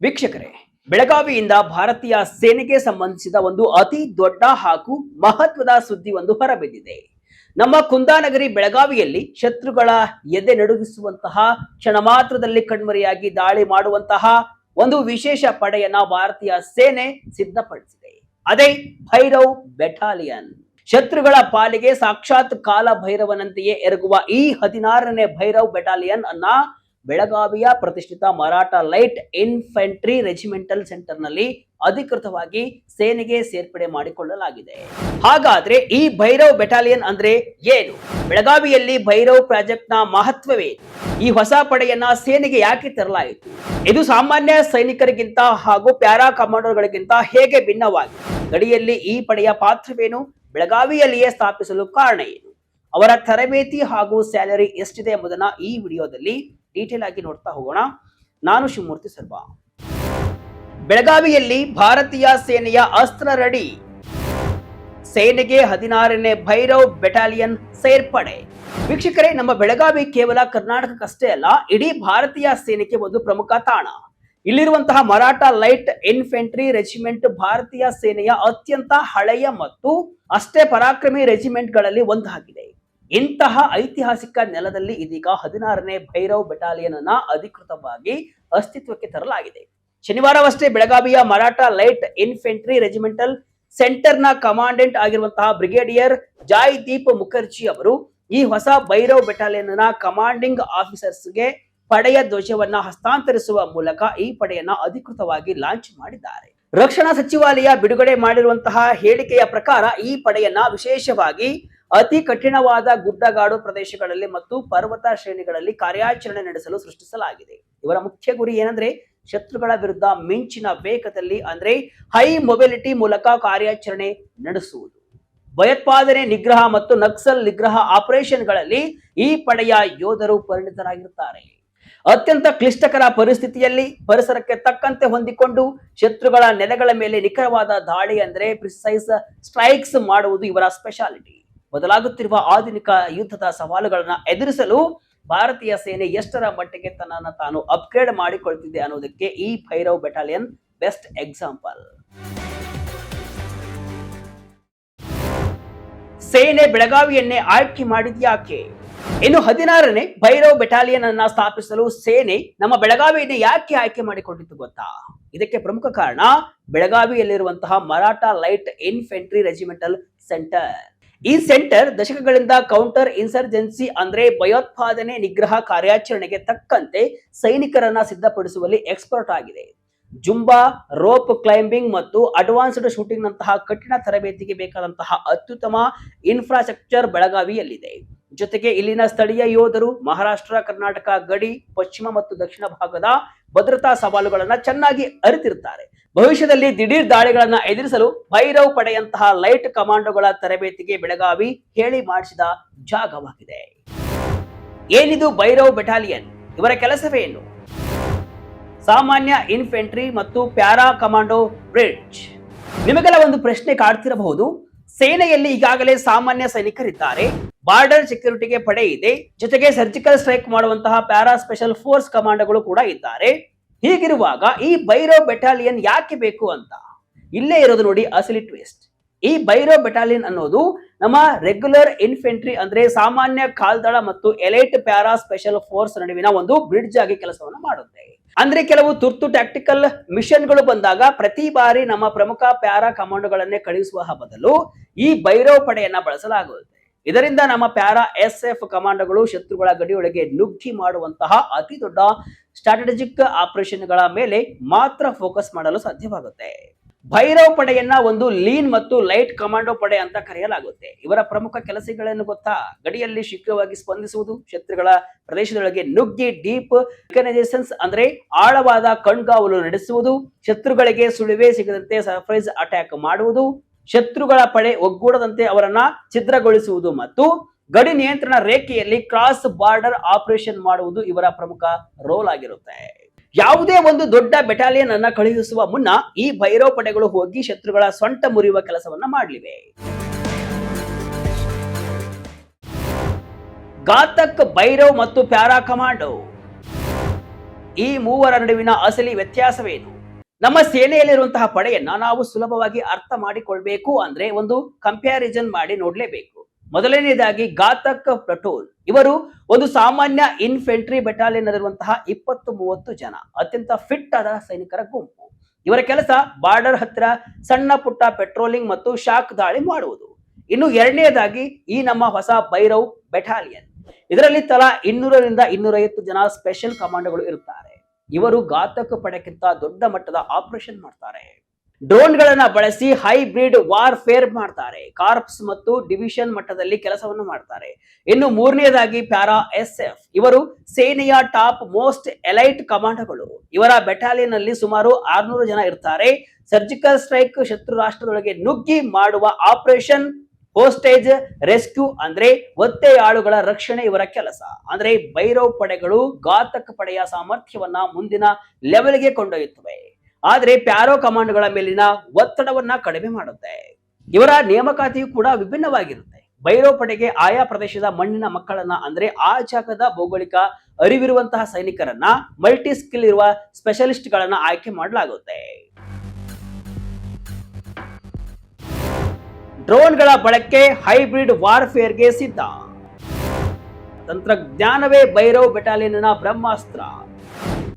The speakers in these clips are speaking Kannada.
ವೀಕ್ಷಕರೇ, ಬೆಳಗಾವಿಯಿಂದ ಭಾರತೀಯ ಸೇನೆಗೆ ಸಂಬಂಧಿಸಿದ ಒಂದು ಅತಿ ದೊಡ್ಡ ಹಾಗೂ ಮಹತ್ವದ ಸುದ್ದಿ ಒಂದು ಹೊರಬಿದ್ದಿದೆ. ನಮ್ಮ ಕುಂದಾನಗರಿ ಬೆಳಗಾವಿಯಲ್ಲಿ ಶತ್ರುಗಳ ಎದೆ ನಡುಗಿಸುವಂತಹ ಕ್ಷಣ ಮಾತ್ರದಲ್ಲಿ ಕಣ್ಮರೆಯಾಗಿ ದಾಳಿ ಮಾಡುವಂತಹ ಒಂದು ವಿಶೇಷ ಪಡೆಯನ್ನ ಭಾರತೀಯ ಸೇನೆ ಸಿದ್ಧಪಡಿಸಿದೆ. ಅದೇ ಭೈರವ್ ಬೆಟಾಲಿಯನ್. ಶತ್ರುಗಳ ಪಾಲಿಗೆ ಸಾಕ್ಷಾತ್ ಕಾಲ ಭೈರವನಂತೆಯೇ ಎರಗುವ ಈ 16ನೇ ಭೈರವ್ ಬೆಟಾಲಿಯನ್ ಅನ್ನ ಬೆಳಗಾವಿಯ ಪ್ರತಿಷ್ಠಿತ Maratha light infantry regimental centre ನಲ್ಲಿ ಅಧಿಕೃತವಾಗಿ ಸೇನೆಗೆ ಸೇರ್ಪಡೆ ಮಾಡಿಕೊಳ್ಳಲಾಗಿದೆ. ಹಾಗಾದ್ರೆ ಈ ಭೈರವ್ ಬೆಟಾಲಿಯನ್ ಅಂದ್ರೆ ಏನು? ಬೆಳಗಾವಿಯಲ್ಲಿ ಭೈರವ್ ಪ್ರಾಜೆಕ್ಟ್ ನ ಮಹತ್ವವೇನು? ಈ ಹೊಸ ಪಡೆಯನ್ನ ಸೇನೆಗೆ ಯಾಕೆ ತರಲಾಯಿತು? ಇದು ಸಾಮಾನ್ಯ ಸೈನಿಕರಿಗಿಂತ ಹಾಗೂ ಪ್ಯಾರಾ ಕಮಾಂಡೋಗಳಿಗಿಂತ ಹೇಗೆ ಭಿನ್ನವಾಗಿದೆ? ಗಡಿಯಲ್ಲಿ ಈ ಪಡೆಯ ಪಾತ್ರವೇನು? ಬೆಳಗಾವಿಯಲ್ಲಿಯೇ ಸ್ಥಾಪಿಸಲು ಕಾರಣ ಏನು? ಅವರ ತರಬೇತಿ ಹಾಗೂ ಸ್ಯಾಲರಿ ಎಷ್ಟಿದೆ ಎಂಬುದನ್ನ ಈ ವಿಡಿಯೋದಲ್ಲಿ ಡೀಟೇಲ್ ಆಗಿ ನೋಡ್ತಾ ಹೋಗೋಣ. ನಾನು ಶಿವಮೂರ್ತಿ ಸರ್ಬಾ. ಬೆಳಗಾವಿಯಲ್ಲಿ ಭಾರತೀಯ ಸೇನೆಯ ಅಸ್ತ್ರ ರೆಡಿ. ಸೇನೆಗೆ 16ನೇ ಭೈರವ್ ಬೆಟಾಲಿಯನ್ ಸೇರ್ಪಡೆ. ವೀಕ್ಷಕರೇ, ನಮ್ಮ ಬೆಳಗಾವಿ ಕೇವಲ ಕರ್ನಾಟಕಕ್ಕಷ್ಟೇ ಅಲ್ಲ, ಇಡೀ ಭಾರತೀಯ ಸೇನೆಗೆ ಒಂದು ಪ್ರಮುಖ ತಾಣ. ಇಲ್ಲಿರುವಂತಹ ಮರಾಠ ಲೈಟ್ ಇನ್ಫೆಂಟ್ರಿ ರೆಜಿಮೆಂಟ್ ಭಾರತೀಯ ಸೇನೆಯ ಅತ್ಯಂತ ಹಳೆಯ ಮತ್ತು ಅಷ್ಟೇ ಪರಾಕ್ರಮಿ ರೆಜಿಮೆಂಟ್ಗಳಲ್ಲಿ ಒಂದಾಗಿದೆ. ಇಂತಹ ಐತಿಹಾಸಿಕ ನೆಲದಲ್ಲಿ ಇದೀಗ 16ನೇ ಭೈರವ್ ಬೆಟಾಲಿಯನ್ ಅನ್ನ ಅಧಿಕೃತವಾಗಿ ಅಸ್ತಿತ್ವಕ್ಕೆ ತರಲಾಗಿದೆ. ಶನಿವಾರವಷ್ಟೇ ಬೆಳಗಾವಿಯ Maratha light infantry regimental centre ನ ಕಮಾಂಡೆಂಟ್ ಆಗಿರುವಂತಹ ಬ್ರಿಗೇಡಿಯರ್ ಜಾಯ್ದೀಪ್ ಮುಖರ್ಜಿ ಅವರು ಈ ಹೊಸ ಭೈರವ್ ಬೆಟಾಲಿಯನ್ ನ ಕಮಾಂಡಿಂಗ್ ಆಫೀಸರ್ಸ್ಗೆ ಪಡೆಯ ಧ್ವಜವನ್ನ ಹಸ್ತಾಂತರಿಸುವ ಮೂಲಕ ಈ ಪಡೆಯನ್ನ ಅಧಿಕೃತವಾಗಿ ಲಾಂಚ್ ಮಾಡಿದ್ದಾರೆ. ರಕ್ಷಣಾ ಸಚಿವಾಲಯ ಬಿಡುಗಡೆ ಮಾಡಿರುವಂತಹ ಹೇಳಿಕೆಯ ಪ್ರಕಾರ ಈ ಪಡೆಯನ್ನ ವಿಶೇಷವಾಗಿ ಅತಿ ಕಠಿಣವಾದ ಗುಡ್ಡಗಾಡು ಪ್ರದೇಶಗಳಲ್ಲಿ ಮತ್ತು ಪರ್ವತ ಶ್ರೇಣಿಗಳಲ್ಲಿ ಕಾರ್ಯಾಚರಣೆ ನಡೆಸಲು ಸೃಷ್ಟಿಸಲಾಗಿದೆ. ಇವರ ಮುಖ್ಯ ಗುರಿ ಏನಂದ್ರೆ ಶತ್ರುಗಳ ವಿರುದ್ಧ ಮಿಂಚಿನ ವೇಗದಲ್ಲಿ ಅಂದ್ರೆ ಹೈ ಮೊಬಿಲಿಟಿ ಮೂಲಕ ಕಾರ್ಯಾಚರಣೆ ನಡೆಸುವುದು. ಭಯೋತ್ಪಾದನೆ ನಿಗ್ರಹ ಮತ್ತು ನಕ್ಸಲ್ ನಿಗ್ರಹ ಆಪರೇಷನ್ಗಳಲ್ಲಿ ಈ ಪಡೆಯ ಯೋಧರು ಪರಿಣಿತರಾಗಿರುತ್ತಾರೆ. ಅತ್ಯಂತ ಕ್ಲಿಷ್ಟಕರ ಪರಿಸ್ಥಿತಿಯಲ್ಲಿ ಪರಿಸರಕ್ಕೆ ತಕ್ಕಂತೆ ಹೊಂದಿಕೊಂಡು ಶತ್ರುಗಳ ನೆಲೆಗಳ ಮೇಲೆ ನಿಖರವಾದ ದಾಳಿ ಅಂದ್ರೆ ಪ್ರಿಸೈಸ್ ಸ್ಟ್ರೈಕ್ಸ್ ಮಾಡುವುದು ಇವರ ಸ್ಪೆಷಾಲಿಟಿ. ಬದಲಾಗುತ್ತಿರುವ ಆಧುನಿಕ ಯುದ್ಧದ ಸವಾಲುಗಳನ್ನ ಎದುರಿಸಲು ಭಾರತೀಯ ಸೇನೆ ಎಷ್ಟರ ಮಟ್ಟಿಗೆ ತನ್ನನ್ನು ತಾನು ಅಪ್ಗ್ರೇಡ್ ಮಾಡಿಕೊಳ್ತಿದೆ ಅನ್ನೋದಕ್ಕೆ ಈ ಭೈರವ್ ಬೆಟಾಲಿಯನ್ ಬೆಸ್ಟ್ ಎಕ್ಸಾಂಪಲ್. ಸೇನೆ ಬೆಳಗಾವಿಯನ್ನೇ ಆಯ್ಕೆ ಮಾಡಿದ್ಯಾಕೆ? ಇನ್ನು 16ನೇ ಭೈರವ್ ಬೆಟಾಲಿಯನ್ ಅನ್ನ ಸ್ಥಾಪಿಸಲು ಸೇನೆ ನಮ್ಮ ಬೆಳಗಾವಿಯನ್ನು ಯಾಕೆ ಆಯ್ಕೆ ಮಾಡಿಕೊಂಡಿತ್ತು ಗೊತ್ತಾ? ಇದಕ್ಕೆ ಪ್ರಮುಖ ಕಾರಣ ಬೆಳಗಾವಿಯಲ್ಲಿರುವಂತಹ Maratha light infantry regimental centre. ಈ ಸೆಂಟರ್ ದಶಕಗಳಿಂದ ಕೌಂಟರ್ ಇನ್ಸರ್ಜೆನ್ಸಿ ಅಂದ್ರೆ ಭಯೋತ್ಪಾದನೆ ನಿಗ್ರಹ ಕಾರ್ಯಾಚರಣೆಗೆ ತಕ್ಕಂತೆ ಸೈನಿಕರನ್ನ ಸಿದ್ಧಪಡಿಸುವಲ್ಲಿ ಎಕ್ಸ್ಪರ್ಟ್ ಆಗಿದೆ. ಜುಂಬಾ, ರೋಪ್ ಕ್ಲೈಂಬಿಂಗ್ ಮತ್ತು ಅಡ್ವಾನ್ಸ್ಡ್ ಶೂಟಿಂಗ್ ನಂತಹ ಕಠಿಣ ತರಬೇತಿಗೆ ಬೇಕಾದಂತಹ ಅತ್ಯುತ್ತಮ ಇನ್ಫ್ರಾಸ್ಟ್ರಕ್ಚರ್ ಬೆಳಗಾವಿಯಲ್ಲಿದೆ. ಜೊತೆಗೆ ಇಲ್ಲಿನ ಸ್ಥಳೀಯ ಯೋಧರು ಮಹಾರಾಷ್ಟ್ರ, ಕರ್ನಾಟಕ ಗಡಿ, ಪಶ್ಚಿಮ ಮತ್ತು ದಕ್ಷಿಣ ಭಾಗದ ಭದ್ರತಾ ಸವಾಲುಗಳನ್ನ ಚೆನ್ನಾಗಿ ಅರಿತಿರುತ್ತಾರೆ. ಭವಿಷ್ಯದಲ್ಲಿ ದಿಢೀರ್ ದಾಳಿಗಳನ್ನ ಎದುರಿಸಲು ಭೈರವ್ ಪಡೆಯಂತಹ ಲೈಟ್ ಕಮಾಂಡೋಗಳ ತರಬೇತಿಗೆ ಬೆಳಗಾವಿ ಹೇಳಿ ಮಾಡಿಸಿದ ಜಾಗವಾಗಿದೆ. ಏನಿದು ಭೈರವ್ ಬೆಟಾಲಿಯನ್? ಇವರ ಕೆಲಸವೇನು? ಸಾಮಾನ್ಯ ಇನ್ಫೆಂಟ್ರಿ ಮತ್ತು ಪ್ಯಾರಾ ಕಮಾಂಡೋ ಬ್ರಿಡ್ಜ್. ನಿಮಗೆಲ್ಲ ಒಂದು ಪ್ರಶ್ನೆ ಕಾಡ್ತಿರಬಹುದು. ಸೇನೆಯಲ್ಲಿ ಈಗಾಗಲೇ ಸಾಮಾನ್ಯ ಸೈನಿಕರಿದ್ದಾರೆ, ಬಾರ್ಡರ್ ಸೆಕ್ಯೂರಿಟಿಗೆ ಪಡೆ ಇದೆ, ಜೊತೆಗೆ ಸರ್ಜಿಕಲ್ ಸ್ಟ್ರೈಕ್ ಮಾಡುವಂತಹ ಪ್ಯಾರಾ ಸ್ಪೆಷಲ್ ಫೋರ್ಸ್ ಕಮಾಂಡೋಗಳು ಕೂಡ ಇದ್ದಾರೆ. ಹೀಗಿರುವಾಗ ಈ ಭೈರವ್ ಬೆಟಾಲಿಯನ್ ಯಾಕೆ ಬೇಕು ಅಂತ ಇಲ್ಲೇ ಇರೋದು ನೋಡಿ ಅಸಲಿ ಟ್ವಿಸ್ಟ್. ಈ ಭೈರವ್ ಬೆಟಾಲಿಯನ್ ಅನ್ನೋದು ನಮ್ಮ ರೆಗ್ಯುಲರ್ ಇನ್ಫೆಂಟ್ರಿ ಅಂದ್ರೆ ಸಾಮಾನ್ಯ ಕಾಲ್ದಳ ಮತ್ತು ಎಲೈಟ್ ಪ್ಯಾರಾ ಸ್ಪೆಷಲ್ ಫೋರ್ಸ್ ನಡುವಿನ ಒಂದು ಬ್ರಿಡ್ಜ್ ಆಗಿ ಕೆಲಸವನ್ನು ಮಾಡುತ್ತೆ. ಅಂದ್ರೆ ಕೆಲವು ತುರ್ತು ಟ್ಯಾಕ್ಟಿಕಲ್ ಮಿಷನ್ಗಳು ಬಂದಾಗ ಪ್ರತಿ ಬಾರಿ ನಮ್ಮ ಪ್ರಮುಖ ಪ್ಯಾರಾ ಕಮಾಂಡೋಗಳನ್ನೇ ಕಳುಹಿಸುವ ಬದಲು ಈ ಭೈರವ್ ಪಡೆಯನ್ನ ಬಳಸಲಾಗುತ್ತದೆ. ಇದರಿಂದ ನಮ್ಮ ಪ್ಯಾರಾ SF ಕಮಾಂಡೋಗಳು ಶತ್ರುಗಳ ಗಡಿಯೊಳಗೆ ನುಗ್ಗಿ ಮಾಡುವಂತಹ ಅತಿ ದೊಡ್ಡ ಸ್ಟ್ರಾಟಜಿಕ್ ಆಪರೇಷನ್ಗಳ ಮೇಲೆ ಮಾತ್ರ ಫೋಕಸ್ ಮಾಡಲು ಸಾಧ್ಯವಾಗುತ್ತೆ. ಭೈರವ್ ಪಡೆಯನ್ನ ಒಂದು ಲೀನ್ ಮತ್ತು ಲೈಟ್ ಕಮಾಂಡೋ ಪಡೆ ಅಂತ ಕರೆಯಲಾಗುತ್ತೆ. ಇವರ ಪ್ರಮುಖ ಕೆಲಸಗಳೇನು ಗೊತ್ತಾ? ಗಡಿಯಲ್ಲಿ ಶೀಘ್ರವಾಗಿ ಸ್ಪಂದಿಸುವುದು, ಶತ್ರುಗಳ ಪ್ರದೇಶದೊಳಗೆ ನುಗ್ಗಿ ಡೀಪ್ ರಿಕಗ್ನೈಸೇಷನ್ಸ್ ಅಂದ್ರೆ ಆಳವಾದ ಕಣ್ಗಾವಲು ನಡೆಸುವುದು, ಶತ್ರುಗಳಿಗೆ ಸುಳಿವೆ ಸಿಗದಂತೆ ಸರ್ಪ್ರೈಸ್ ಅಟ್ಯಾಕ್ ಮಾಡುವುದು, ಶತ್ರುಗಳ ಪಡೆ ಒಗ್ಗೂಡದಂತೆ ಅವರನ್ನ ಛಿದ್ರಗೊಳಿಸುವುದು ಮತ್ತು ಗಡಿ ನಿಯಂತ್ರಣ ರೇಖೆಯಲ್ಲಿ ಕ್ರಾಸ್ ಬಾರ್ಡರ್ ಆಪರೇಷನ್ ಮಾಡುವುದು ಇವರ ಪ್ರಮುಖ ರೋಲ್ ಆಗಿರುತ್ತೆ. ಯಾವುದೇ ಒಂದು ದೊಡ್ಡ ಬೆಟಾಲಿಯನ್ ಅನ್ನ ಕಳುಹಿಸುವ ಮುನ್ನ ಈ ಭೈರವ್ ಪಡೆಗಳು ಹೋಗಿ ಶತ್ರುಗಳ ಸೊಂಟ ಮುರಿಯುವ ಕೆಲಸವನ್ನ ಮಾಡಲಿವೆ. ಘಾತಕ್ ಭೈರವ್ ಮತ್ತು ಪ್ಯಾರಾ ಕಮಾಂಡೋ. ಈ ಮೂವರ ನಡುವಿನ ಅಸಲಿ ವ್ಯತ್ಯಾಸವೇನು? ನಮ್ಮ ಸೇನೆಯಲ್ಲಿರುವಂತಹ ಪಡೆಯನ್ನ ನಾವು ಸುಲಭವಾಗಿ ಅರ್ಥ ಮಾಡಿಕೊಳ್ಬೇಕು ಅಂದ್ರೆ ಒಂದು ಕಂಪ್ಯಾರಿಸನ್ ಮಾಡಿ ನೋಡ್ಲೇಬೇಕು. ಮೊದಲನೇದಾಗಿ ಘಾತಕ್ ಪ್ಲಟೂನ್. ಇವರು ಒಂದು ಸಾಮಾನ್ಯ ಇನ್ಫೆಂಟ್ರಿ ಬೆಟಾಲಿಯನ್ ನಲ್ಲಿರುವಂತಹ 20-30 ಜನ ಅತ್ಯಂತ ಫಿಟ್ ಆದ ಸೈನಿಕರ ಗುಂಪು. ಇವರ ಕೆಲಸ ಬಾರ್ಡರ್ ಹತ್ತಿರ ಸಣ್ಣ ಪುಟ್ಟ ಪೆಟ್ರೋಲಿಂಗ್ ಮತ್ತು ಶಾಕ್ ದಾಳಿ ಮಾಡುವುದು. ಇನ್ನು ಎರಡನೇದಾಗಿ ಈ ನಮ್ಮ ಹೊಸ ಭೈರವ್ ಬೆಟಾಲಿಯನ್. ಇದರಲ್ಲಿ ತಲಾ 200ರಿಂದ 250 ಜನ ಸ್ಪೆಷಲ್ ಕಮಾಂಡೋಗಳು ಇರುತ್ತಾರೆ. ಇವರು ಘಾತಕ ಪಡೆಕ್ಕಿಂತ ದೊಡ್ಡ ಮಟ್ಟದ ಆಪರೇಷನ್ ಮಾಡ್ತಾರೆ. ಡ್ರೋನ್ಗಳನ್ನ ಬಳಸಿ ಹೈಬ್ರಿಡ್ ವಾರ್ಫೇರ್ ಮಾಡ್ತಾರೆ. ಕಾರ್ಪ್ಸ್ ಮತ್ತು ಡಿವಿಷನ್ ಮಟ್ಟದಲ್ಲಿ ಕೆಲಸವನ್ನು ಮಾಡ್ತಾರೆ. ಇನ್ನು ಮೂರನೇದಾಗಿ ಪ್ಯಾರಾ SF. ಇವರು ಸೇನೆಯ ಟಾಪ್ ಮೋಸ್ಟ್ ಎಲೈಟ್ ಕಮಾಂಡೋಗಳು. ಇವರ ಬೆಟಾಲಿಯನ್ ಅಲ್ಲಿ ಸುಮಾರು 600 ಜನ ಇರ್ತಾರೆ. ಸರ್ಜಿಕಲ್ ಸ್ಟ್ರೈಕ್, ಶತ್ರು ರಾಷ್ಟ್ರದೊಳಗೆ ನುಗ್ಗಿ ಮಾಡುವ ಆಪರೇಷನ್, ಹೋಸ್ಟೇಜ್ ರೆಸ್ಕ್ಯೂ ಅಂದ್ರೆ ಒತ್ತೆಯಾಳುಗಳ ರಕ್ಷಣೆ ಇವರ ಕೆಲಸ. ಅಂದ್ರೆ ಭೈರವ್ ಪಡೆಗಳು ಘಾತಕ ಪಡೆಯ ಸಾಮರ್ಥ್ಯವನ್ನ ಮುಂದಿನ ಲೆವೆಲ್ಗೆ ಕೊಂಡೊಯ್ಯುತ್ತವೆ. ಆದ್ರೆ ಪ್ಯಾರೋ ಕಮಾಂಡ್ಗಳ ಮೇಲಿನ ಒತ್ತಡವನ್ನ ಕಡಿಮೆ ಮಾಡುತ್ತೆ. ಇವರ ನೇಮಕಾತಿಯು ಕೂಡ ವಿಭಿನ್ನವಾಗಿರುತ್ತೆ. ಭೈರವ್ ಪಡೆಗೆ ಆಯಾ ಪ್ರದೇಶದ ಮಣ್ಣಿನ ಮಕ್ಕಳನ್ನ ಅಂದ್ರೆ ಆ ಜಾಗದ ಭೌಗೋಳಿಕ ಅರಿವಿರುವಂತಹ ಸೈನಿಕರನ್ನ, ಮಲ್ಟಿ ಸ್ಕಿಲ್ ಇರುವ ಸ್ಪೆಷಲಿಸ್ಟ್ ಗಳನ್ನ ಆಯ್ಕೆ ಮಾಡಲಾಗುತ್ತೆ. ಡ್ರೋನ್ಗಳ ಬಳಕೆ ಹೈಬ್ರಿಡ್ ವಾರ್ಫೇರ್ಗೆ ಸಿದ್ಧ. ತಂತ್ರಜ್ಞಾನವೇ ಭೈರವ್ ಬೆಟಾಲಿಯನ್ನ ಬ್ರಹ್ಮಾಸ್ತ್ರ.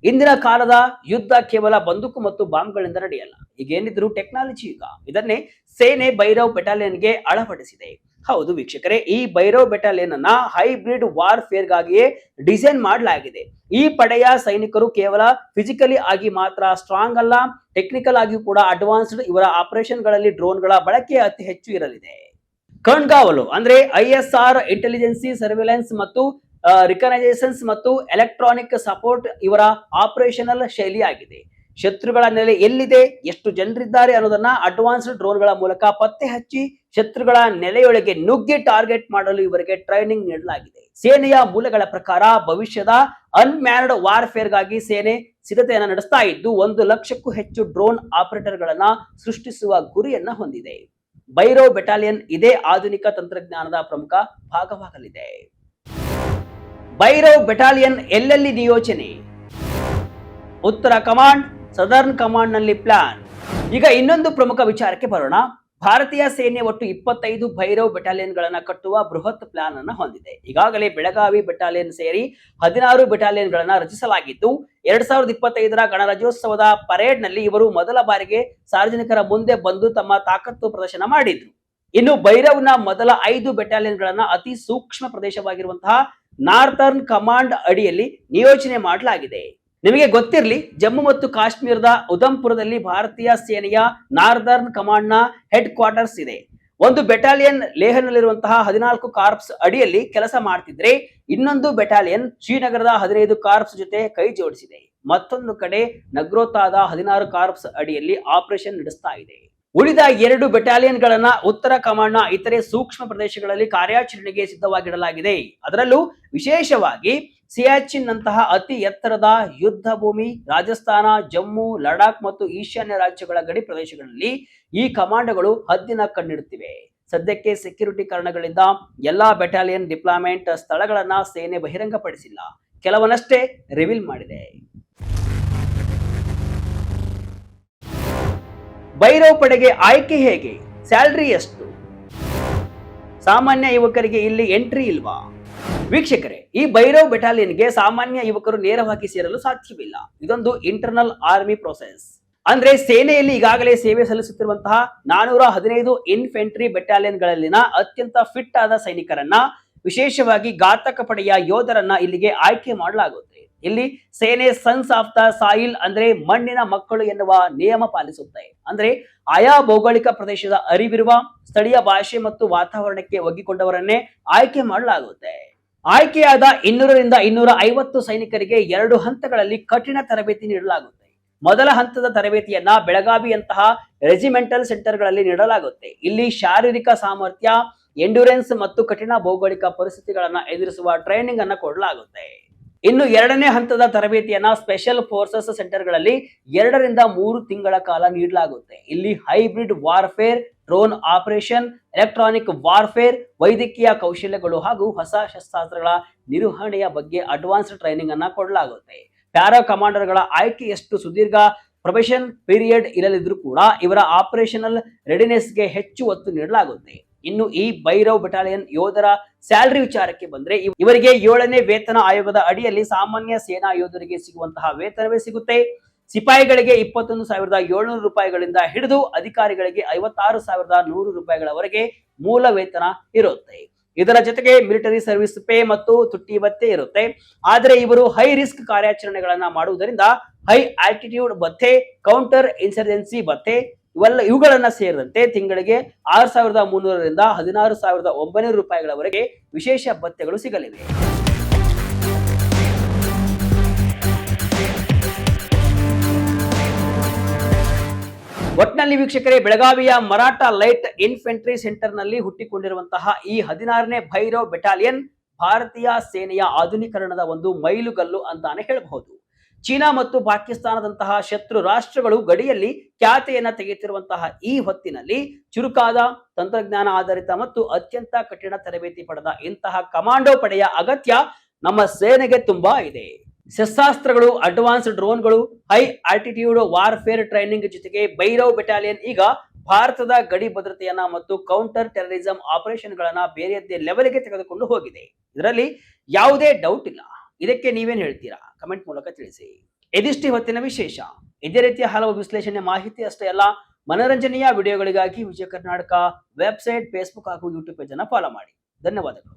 ಇಂದಿನ ಕಾಲದ ಯುದ್ಧ ಕೇವಲ ಬಂದೂಕು ಮತ್ತು ಬಾಂಬ್ಗಳಿಂದ ನಡೆಯಲ್ಲ. ಈಗ ಏನಿದ್ರು ಟೆಕ್ನಾಲಜಿ ಯುಗ. ಇದನ್ನೇ ಸೇನೆ ಭೈರವ್ ಬೆಟಾಲಿಯನ್ಗೆ ಅಳವಡಿಸಿದೆ. ಹೌದು ವೀಕ್ಷಕರೇ, ಈ ಭೈರವ್ ಬೆಟಾಲಿಯನ್ ಅನ್ನ ಹೈಬ್ರಿಡ್ ವಾರ್ಫೇರ್ ಗಾಗಿಯೇ ಡಿಸೈನ್ ಮಾಡಲಾಗಿದೆ. ಈ ಪಡೆಯ ಸೈನಿಕರು ಕೇವಲ ಫಿಸಿಕಲಿ ಆಗಿ ಮಾತ್ರ ಸ್ಟ್ರಾಂಗ್ ಅಲ್ಲ, ಟೆಕ್ನಿಕಲ್ ಆಗಿ ಕೂಡ ಅಡ್ವಾನ್ಸ್ಡ್. ಇವರ ಆಪರೇಷನ್ ಗಳಲ್ಲಿ ಡ್ರೋನ್ಗಳ ಬಳಕೆ ಅತಿ ಹೆಚ್ಚು ಇರಲಿದೆ. ಕಣ್ಗಾವಲು ಅಂದ್ರೆ ISR, ಇಂಟೆಲಿಜೆನ್ಸಿ, ಸರ್ವೆಲೆನ್ಸ್ ಮತ್ತು ರಿಕಗ್ನೈಸೇಷನ್ಸ್ ಮತ್ತು ಎಲೆಕ್ಟ್ರಾನಿಕ್ ಸಪೋರ್ಟ್ ಇವರ ಆಪರೇಷನಲ್ ಶೈಲಿಯಾಗಿದೆ. ಶತ್ರುಗಳ ನೆಲೆ ಎಲ್ಲಿದೆ, ಎಷ್ಟು ಜನರಿದ್ದಾರೆ ಅನ್ನೋದನ್ನ ಅಡ್ವಾನ್ಸ್ಡ್ ಡ್ರೋನ್ಗಳ ಮೂಲಕ ಪತ್ತೆ ಹಚ್ಚಿ ಶತ್ರುಗಳ ನೆಲೆಯೊಳಗೆ ನುಗ್ಗಿ ಟಾರ್ಗೆಟ್ ಮಾಡಲು ಇವರಿಗೆ ಟ್ರೈನಿಂಗ್ ನೀಡಲಾಗಿದೆ. ಸೇನೆಯ ಮೂಲಗಳ ಪ್ರಕಾರ ಭವಿಷ್ಯದ ಅನ್ಮ್ಯಾನ್ಡ್ ವಾರ್ಫೇರ್ ಗಾಗಿ ಸೇನೆ ಸಿದ್ಧತೆಯನ್ನು ನಡೆಸ್ತಾ ಇದ್ದು 1 ಲಕ್ಷಕ್ಕೂ ಹೆಚ್ಚು ಡ್ರೋನ್ ಆಪರೇಟರ್ ಗಳನ್ನ ಸೃಷ್ಟಿಸುವ ಗುರಿಯನ್ನ ಹೊಂದಿದೆ. ಭೈರವ್ ಬೆಟಾಲಿಯನ್ ಇದೇ ಆಧುನಿಕ ತಂತ್ರಜ್ಞಾನದ ಪ್ರಮುಖ ಭಾಗವಾಗಲಿದೆ. ಭೈರವ್ ಬೆಟಾಲಿಯನ್ ಎಲ್ಲೆಲ್ಲಿ ನಿಯೋಜನೆ? ಉತ್ತರ ಕಮಾಂಡ್, ಸದರ್ನ್ ಕಮಾಂಡ್ ನಲ್ಲಿ ಪ್ಲಾನ್. ಈಗ ಇನ್ನೊಂದು ಪ್ರಮುಖ ವಿಚಾರಕ್ಕೆ ಬರೋಣ. ಭಾರತೀಯ ಸೇನೆ ಒಟ್ಟು 25 ಭೈರವ್ ಬೆಟಾಲಿಯನ್ ಗಳನ್ನ ಕಟ್ಟುವ ಬೃಹತ್ ಪ್ಲಾನ್ ಅನ್ನ ಹೊಂದಿದೆ. ಈಗಾಗಲೇ ಬೆಳಗಾವಿ ಬೆಟಾಲಿಯನ್ ಸೇರಿ 16 ಬೆಟಾಲಿಯನ್ ಗಳನ್ನ ರಚಿಸಲಾಗಿದ್ದು 2025ರ ಗಣರಾಜ್ಯೋತ್ಸವದ ಪರೇಡ್ ನಲ್ಲಿ ಇವರು ಮೊದಲ ಬಾರಿಗೆ ಸಾರ್ವಜನಿಕರ ಮುಂದೆ ಬಂದು ತಮ್ಮ ತಾಕತ್ತು ಪ್ರದರ್ಶನ ಮಾಡಿದ್ರು. ಇನ್ನು ಭೈರವ್ನ ಮೊದಲ 5 ಬೆಟಾಲಿಯನ್ ಗಳನ್ನ ಅತಿ ಸೂಕ್ಷ್ಮ ಪ್ರದೇಶವಾಗಿರುವಂತಹ ನಾರ್ಥರ್ನ್ ಕಮಾಂಡ್ ಅಡಿಯಲ್ಲಿ ನಿಯೋಜನೆ ಮಾಡಲಾಗಿದೆ. ನಿಮಗೆ ಗೊತ್ತಿರಲಿ, ಜಮ್ಮು ಮತ್ತು ಕಾಶ್ಮೀರದ ಉಧಂಪುರದಲ್ಲಿ ಭಾರತೀಯ ಸೇನೆಯ ನಾರ್ದರ್ನ್ ಕಮಾಂಡ್ ನ ಹೆಡ್ ಕ್ವಾರ್ಟರ್ಸ್ ಇದೆ. ಒಂದು ಬೆಟಾಲಿಯನ್ ಲೇಹ್ನಲ್ಲಿರುವಂತಹ 14 ಕಾರ್ಪ್ಸ್ ಅಡಿಯಲ್ಲಿ ಕೆಲಸ ಮಾಡ್ತಿದ್ರೆ, ಇನ್ನೊಂದು ಬೆಟಾಲಿಯನ್ ಶ್ರೀನಗರದ 15 ಕಾರ್ಪ್ಸ್ ಜೊತೆ ಕೈ ಜೋಡಿಸಿದೆ. ಮತ್ತೊಂದು ಕಡೆ ನಗ್ರೋತಾದ 16 ಕಾರ್ಪ್ಸ್ ಅಡಿಯಲ್ಲಿ ಆಪರೇಷನ್ ನಡೆಸ್ತಾ ಇದೆ. ಉಳಿದ 2 ಬೆಟಾಲಿಯನ್ ಗಳನ್ನ ಉತ್ತರ ಕಮಾಂಡ್ ನ ಇತರೆ ಸೂಕ್ಷ್ಮ ಪ್ರದೇಶಗಳಲ್ಲಿ ಕಾರ್ಯಾಚರಣೆಗೆ ಸಿದ್ಧವಾಗಿಡಲಾಗಿದೆ. ಅದರಲ್ಲೂ ವಿಶೇಷವಾಗಿ ಸಿಯಾಚಿನ್ ನಂತಹ ಅತಿ ಎತ್ತರದ ಯುದ್ಧ ಭೂಮಿ, ರಾಜಸ್ಥಾನ, ಜಮ್ಮು, ಲಡಾಖ್ ಮತ್ತು ಈಶಾನ್ಯ ರಾಜ್ಯಗಳ ಗಡಿ ಪ್ರದೇಶಗಳಲ್ಲಿ ಈ ಕಮಾಂಡ್ಗಳು ಹದ್ದಿನ ಕಣ್ಣಿಡುತ್ತಿವೆ. ಸದ್ಯಕ್ಕೆ ಸೆಕ್ಯೂರಿಟಿ ಕಾರಣಗಳಿಂದ ಎಲ್ಲಾ ಬೆಟಾಲಿಯನ್ ಡಿಪ್ಲಾಯ್ಮೆಂಟ್ ಸ್ಥಳಗಳನ್ನ ಸೇನೆ ಬಹಿರಂಗಪಡಿಸಿಲ್ಲ, ಕೆಲವನ್ನಷ್ಟೇ ರಿವೀಲ್ ಮಾಡಿದೆ. ಭೈರವ್ ಪಡೆಗೆ ಆಯ್ಕೆ ಹೇಗೆ? ಸ್ಯಾಲರಿ ಎಷ್ಟು? ಸಾಮಾನ್ಯ ಯುವಕರಿಗೆ ಇಲ್ಲಿ ಎಂಟ್ರಿ ಇಲ್ವಾ? ವೀಕ್ಷಕರೇ, ಈ ಭೈರವ್ ಬೆಟಾಲಿಯನ್ಗೆ ಸಾಮಾನ್ಯ ಯುವಕರು ನೇರವಾಗಿ ಸೇರಲು ಸಾಧ್ಯವಿಲ್ಲ. ಇದೊಂದು ಇಂಟರ್ನಲ್ ಆರ್ಮಿ ಪ್ರೋಸೆಸ್. ಅಂದ್ರೆ ಸೇನೆಯಲ್ಲಿ ಈಗಾಗಲೇ ಸೇವೆ ಸಲ್ಲಿಸುತ್ತಿರುವಂತಹ 415 ಇನ್ಫೆಂಟ್ರಿ ಬೆಟಾಲಿಯನ್ ಗಳಲ್ಲಿನ ಅತ್ಯಂತ ಫಿಟ್ ಆದ ಸೈನಿಕರನ್ನ, ವಿಶೇಷವಾಗಿ ಘಾತಕ ಪಡೆಯ ಯೋಧರನ್ನ ಇಲ್ಲಿಗೆ ಆಯ್ಕೆ ಮಾಡಲಾಗುತ್ತೆ. ಇಲ್ಲಿ ಸೇನೆ ಸನ್ಸ್ ಆಫ್ ದ ಸಾಯಿಲ್ ಅಂದ್ರೆ ಮಣ್ಣಿನ ಮಕ್ಕಳು ಎನ್ನುವ ನಿಯಮ ಪಾಲಿಸುತ್ತೆ. ಅಂದ್ರೆ ಆಯಾ ಭೌಗೋಳಿಕ ಪ್ರದೇಶದ ಅರಿವಿರುವ, ಸ್ಥಳೀಯ ಭಾಷೆ ಮತ್ತು ವಾತಾವರಣಕ್ಕೆ ಒಗ್ಗಿಕೊಂಡವರನ್ನೇ ಆಯ್ಕೆ ಮಾಡಲಾಗುತ್ತೆ. ಆಯ್ಕೆಯಾದ 200ರಿಂದ 250 ಸೈನಿಕರಿಗೆ 2 ಹಂತಗಳಲ್ಲಿ ಕಠಿಣ ತರಬೇತಿ ನೀಡಲಾಗುತ್ತೆ. ಮೊದಲ ಹಂತದ ತರಬೇತಿಯನ್ನ ಬೆಳಗಾವಿಯಂತಹ ರೆಜಿಮೆಂಟಲ್ ಸೆಂಟರ್ಗಳಲ್ಲಿ ನೀಡಲಾಗುತ್ತೆ. ಇಲ್ಲಿ ಶಾರೀರಿಕ ಸಾಮರ್ಥ್ಯ, ಎಂಡ್ಯೂರೆನ್ಸ್ ಮತ್ತು ಕಠಿಣ ಭೌಗೋಳಿಕ ಪರಿಸ್ಥಿತಿಗಳನ್ನ ಎದುರಿಸುವ ಟ್ರೈನಿಂಗ್ ಅನ್ನ ಕೊಡಲಾಗುತ್ತೆ. ಇನ್ನು 2ನೇ ಹಂತದ ತರಬೇತಿಯನ್ನ ಸ್ಪೆಷಲ್ ಫೋರ್ಸಸ್ ಸೆಂಟರ್ಗಳಲ್ಲಿ 2ರಿಂದ 3 ತಿಂಗಳ ಕಾಲ ನೀಡಲಾಗುತ್ತೆ. ಇಲ್ಲಿ hybrid warfare, drone operation, electronic warfare, ವೈದ್ಯಕೀಯ ಕೌಶಲ್ಯಗಳು ಹಾಗೂ ಹೊಸ ಶಸ್ತ್ರಾಸ್ತ್ರಗಳ ನಿರ್ವಹಣೆಯ ಬಗ್ಗೆ ಅಡ್ವಾನ್ಸ್ಡ್ ಟ್ರೈನಿಂಗ್ ಅನ್ನ ಕೊಡಲಾಗುತ್ತೆ. ಪ್ಯಾರಾ ಕಮಾಂಡರ್ಗಳ ಆಯ್ಕೆಯಷ್ಟು ಸುದೀರ್ಘ ಪ್ರೊಬೆಷನ್ ಪೀರಿಯಡ್ ಇರಲಿದ್ರೂ ಕೂಡ ಇವರ ಆಪರೇಷನಲ್ ರೆಡಿನೆಸ್ಗೆ ಹೆಚ್ಚು ಒತ್ತು ನೀಡಲಾಗುತ್ತೆ. ಇನ್ನು ಈ ಭೈರವ್ ಬೆಟಾಲಿಯನ್ ಯೋಧರ ಸ್ಯಾಲರಿ ವಿಚಾರಕ್ಕೆ ಬಂದ್ರೆ ಇವರಿಗೆ 7ನೇ ವೇತನ ಆಯೋಗದ ಅಡಿಯಲ್ಲಿ ಸಾಮಾನ್ಯ ಸೇನಾ ಯೋಧರಿಗೆ ಸಿಗುವಂತಹ ವೇತನವೇ ಸಿಗುತ್ತೆ. ಸಿಪಾಯಿಗಳಿಗೆ 21,700 ರೂಪಾಯಿಗಳಿಂದ ಹಿಡಿದು ಅಧಿಕಾರಿಗಳಿಗೆ 56,100 ರೂಪಾಯಿಗಳವರೆಗೆ ಮೂಲ ವೇತನ ಇರುತ್ತೆ. ಇದರ ಜೊತೆಗೆ ಮಿಲಿಟರಿ ಸರ್ವಿಸ್ ಪೇ ಮತ್ತು ತುಟ್ಟಿ ಭತ್ಯೆ ಇರುತ್ತೆ. ಆದರೆ ಇವರು ಹೈ ರಿಸ್ಕ್ ಕಾರ್ಯಾಚರಣೆಗಳನ್ನ ಮಾಡುವುದರಿಂದ ಹೈ ಆಲ್ಟಿಟ್ಯೂಡ್ ಭತ್ಯೆ, ಕೌಂಟರ್ ಇನ್ಸರ್ಜೆನ್ಸಿ ಭತ್ಯೆ ಇವುಗಳನ್ನ ಸೇರಿದಂತೆ ತಿಂಗಳಿಗೆ 6,300ರಿಂದ 16,900 ರೂಪಾಯಿಗಳವರೆಗೆ ವಿಶೇಷ ಭತ್ಯೆಗಳು ಸಿಗಲಿವೆ. ಒಟ್ನಲ್ಲಿ ವೀಕ್ಷಕರೇ, ಬೆಳಗಾವಿಯ ಮರಾಠ ಲೈಟ್ ಇನ್ಫೆಂಟ್ರಿ ಸೆಂಟರ್ ನಲ್ಲಿ ಹುಟ್ಟಿಕೊಂಡಿರುವಂತಹ ಈ 16ನೇ ಭೈರವ್ ಬೆಟಾಲಿಯನ್ ಭಾರತೀಯ ಸೇನೆಯ ಆಧುನೀಕರಣದ ಒಂದು ಮೈಲುಗಲ್ಲು ಅಂತಾನೆ ಹೇಳಬಹುದು. ಚೀನಾ ಮತ್ತು ಪಾಕಿಸ್ತಾನದಂತಹ ಶತ್ರು ರಾಷ್ಟ್ರಗಳು ಗಡಿಯಲ್ಲಿ ಖ್ಯಾತೆಯನ್ನ ತೆಗೆಯುತ್ತಿರುವಂತಹ ಈ ಹೊತ್ತಿನಲ್ಲಿ ಚುರುಕಾದ ತಂತ್ರಜ್ಞಾನ ಆಧಾರಿತ ಮತ್ತು ಅತ್ಯಂತ ಕಠಿಣ ತರಬೇತಿ ಪಡೆದ ಇಂತಹ ಕಮಾಂಡೋ ಪಡೆಯ ಅಗತ್ಯ ನಮ್ಮ ಸೇನೆಗೆ ತುಂಬಾ ಇದೆ. ಶಸ್ತ್ರಾಸ್ತ್ರಗಳು, ಅಡ್ವಾನ್ಸ್ ಡ್ರೋನ್ಗಳು, ಹೈ ಆಲ್ಟಿಟ್ಯೂಡ್ ವಾರ್ಫೇರ್ ಟ್ರೈನಿಂಗ್ ಜೊತೆಗೆ ಭೈರವ್ ಬೆಟಾಲಿಯನ್ ಈಗ ಭಾರತದ ಗಡಿ ಭದ್ರತೆಯನ್ನ ಮತ್ತು ಕೌಂಟರ್ ಟೆರರಿಸಂ ಆಪರೇಷನ್ ಗಳನ್ನ ಬೇರೆಯದ್ದೇ ಲೆವೆಲ್ಗೆ ತೆಗೆದುಕೊಂಡು ಹೋಗಿದೆ. ಇದರಲ್ಲಿ ಯಾವುದೇ ಡೌಟ್ ಇಲ್ಲ. ಇದಕ್ಕೆ ನೀವೇನ್ ಹೇಳ್ತೀರಾ? ಕಮೆಂಟ್ ಮೂಲಕ ತಿಳಿಸಿ. ಇದಿಷ್ಟು ಹೊತ್ತಿನ ವಿಶೇಷ. ಇದೇ ರೀತಿಯ ಹಲವು ವಿಶ್ಲೇಷಣೆ ಮಾಹಿತಿ ಅಷ್ಟೇ ಅಲ್ಲ, ಮನೋರಂಜನೆಯ ವಿಡಿಯೋಗಳಿಗಾಗಿ ವಿಜಯ ಕರ್ನಾಟಕ ವೆಬ್ಸೈಟ್, ಫೇಸ್ಬುಕ್ ಹಾಗೂ ಯೂಟ್ಯೂಬ್ ಪೇಜ್ ಅನ್ನು ಫಾಲೋ ಮಾಡಿ. ಧನ್ಯವಾದಗಳು.